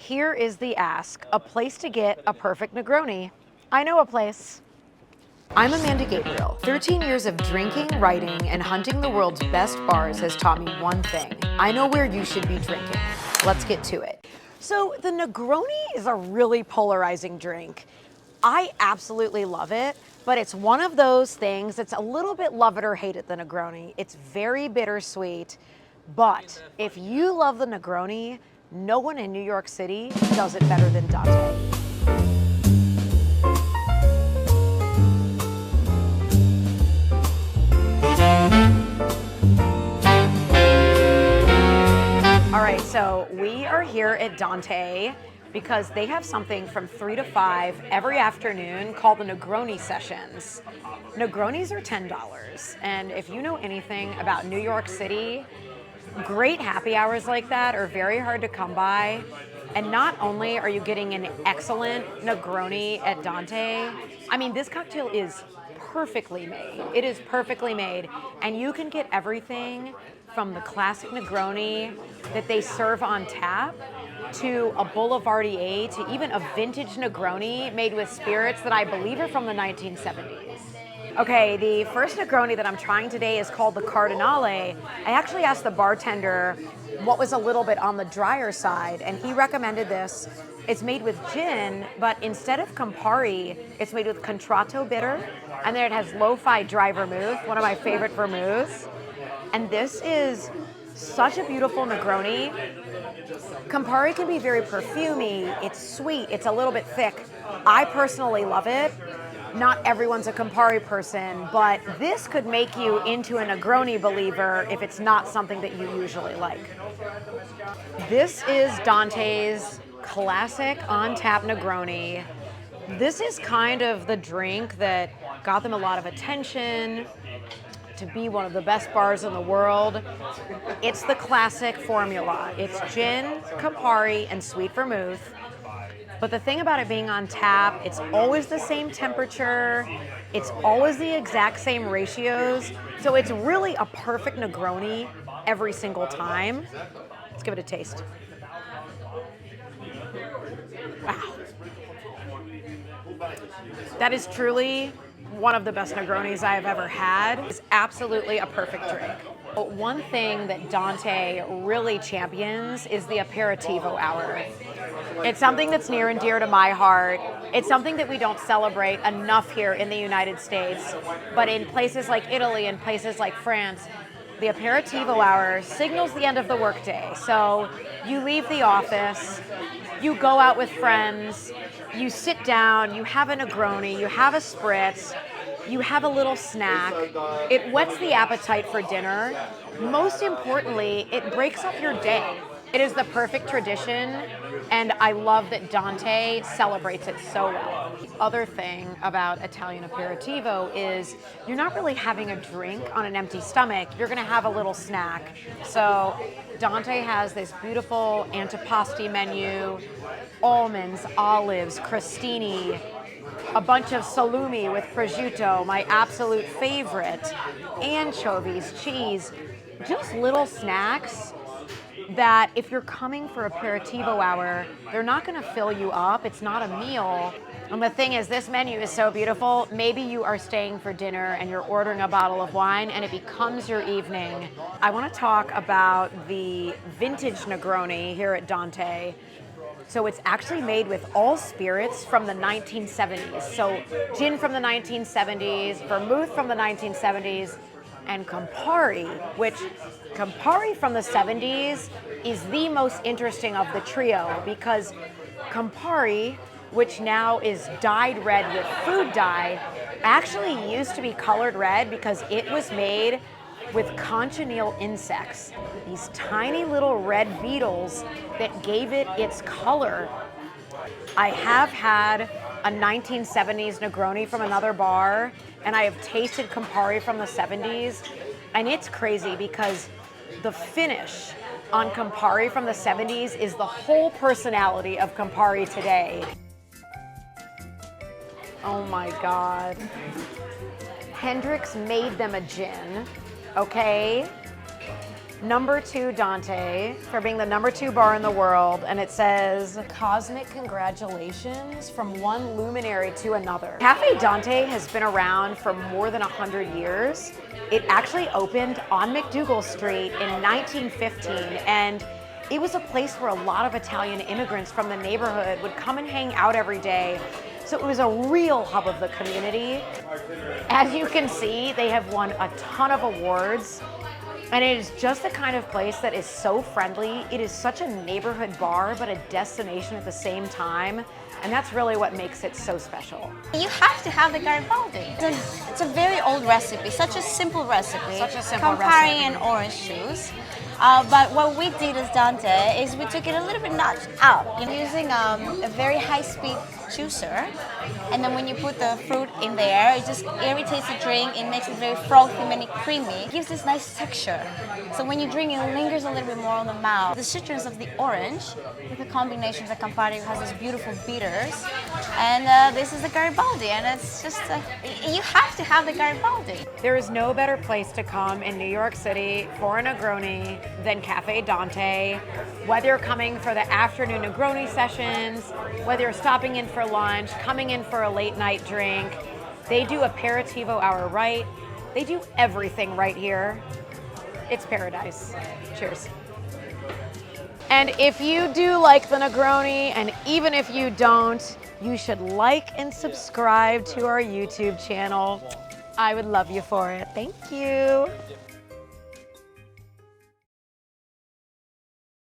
Here is the ask, a place to get a perfect Negroni. I know a place. I'm Amanda Gabrielle. 13 years of drinking, writing, and hunting the world's best bars has taught me one thing. I know where you should be drinking. Let's get to it. So the Negroni is a really polarizing drink. I absolutely love it, but it's one of those things that's a little bit love it or hate it, the Negroni. It's very bittersweet, but if you love the Negroni, no one in New York City does it better than Dante. All right, so we are here at Dante because they have something from 3 to 5 every afternoon called the Negroni sessions. Negronis are $10, and if you know anything about New York City, great happy hours like that are very hard to come by. And not only are you getting an excellent Negroni at Dante, I mean, this cocktail is perfectly made. It is perfectly made. And you can get everything from the classic Negroni that they serve on tap to a Boulevardier to even a vintage Negroni made with spirits that I believe are from the 1970s. Okay, the first Negroni that I'm trying today is called the Cardinale. I actually asked the bartender what was a little bit on the drier side, and he recommended this. It's made with gin, but instead of Campari, it's made with Contratto bitter, and then it has lo-fi dry vermouth, one of my favorite vermouths. And this is such a beautiful Negroni. Campari can be very perfumey, it's sweet, it's a little bit thick. I personally love it. Not everyone's a Campari person, but this could make you into a Negroni believer if it's not something that you usually like. This is Dante's classic on-tap Negroni. This is kind of the drink that got them a lot of attention to be one of the best bars in the world. It's the classic formula. It's gin, Campari, and sweet vermouth. But the thing about it being on tap, it's always the same temperature, it's always the exact same ratios, so it's really a perfect Negroni every single time. Let's give it a taste. Wow. That is truly one of the best Negronis I have ever had. It's absolutely a perfect drink. But one thing that Dante really champions is the aperitivo hour. It's something that's near and dear to my heart. It's something that we don't celebrate enough here in the United States, but in places like Italy and places like France, the aperitivo hour signals the end of the workday. So you leave the office, you go out with friends, you sit down, you have a Negroni, you have a spritz, you have a little snack. It whets the appetite for dinner. Most importantly, it breaks up your day. It is the perfect tradition, and I love that Dante celebrates it so well. The other thing about Italian aperitivo is you're not really having a drink on an empty stomach, you're gonna have a little snack. So Dante has this beautiful antipasti menu, almonds, olives, crostini, a bunch of salumi with prosciutto, my absolute favorite, anchovies, cheese, just little snacks that if you're coming for aperitivo hour, they're not gonna fill you up, it's not a meal. And the thing is, this menu is so beautiful, maybe you are staying for dinner and you're ordering a bottle of wine and it becomes your evening. I wanna talk about the vintage Negroni here at Dante. So it's actually made with all spirits from the 1970s. So gin from the 1970s, vermouth from the 1970s, and Campari, which Campari from the 70s is the most interesting of the trio because Campari, which now is dyed red with food dye, actually used to be colored red because it was made with cochineal insects, these tiny little red beetles that gave it its color. I have had a 1970s Negroni from another bar, and I have tasted Campari from the 70s, and it's crazy because the finish on Campari from the 70s is the whole personality of Campari today. Oh my God. Hendrix made them a gin, okay? number 2 Dante for being the number 2 bar in the world, and it says, cosmic congratulations from one luminary to another. Caffe Dante has been around for more than 100 years. It actually opened on McDougal Street in 1915, and it was a place where a lot of Italian immigrants from the neighborhood would come and hang out every day. So it was a real hub of the community. As you can see, they have won a ton of awards, and it is just the kind of place that is so friendly. It is such a neighborhood bar, but a destination at the same time. And that's really what makes it so special. You have to have the Garibaldi. It's a very old recipe, such a simple recipe. Such a simple Campari recipe. and orange juice. But what we did as Dante is we took it a little bit notch up, using a very high-speed juicer. And then when you put the fruit in there, it just irritates the drink. It makes it very frothy and creamy. It gives this nice texture. So when you drink it, it lingers a little bit more on the mouth. The citrus of the orange with the combination of the Campari has these beautiful bitters. And this is the Garibaldi, and it's just, you have to have the Garibaldi. There is no better place to come in New York City for a Negroni than Caffe Dante. Whether you're coming for the afternoon Negroni sessions, whether you're stopping in for lunch, coming in for a late night drink, they do aperitivo hour right. They do everything right here. It's paradise. Cheers. And if you do like the Negroni, and even if you don't, you should like and subscribe to our YouTube channel. I would love you for it. Thank you.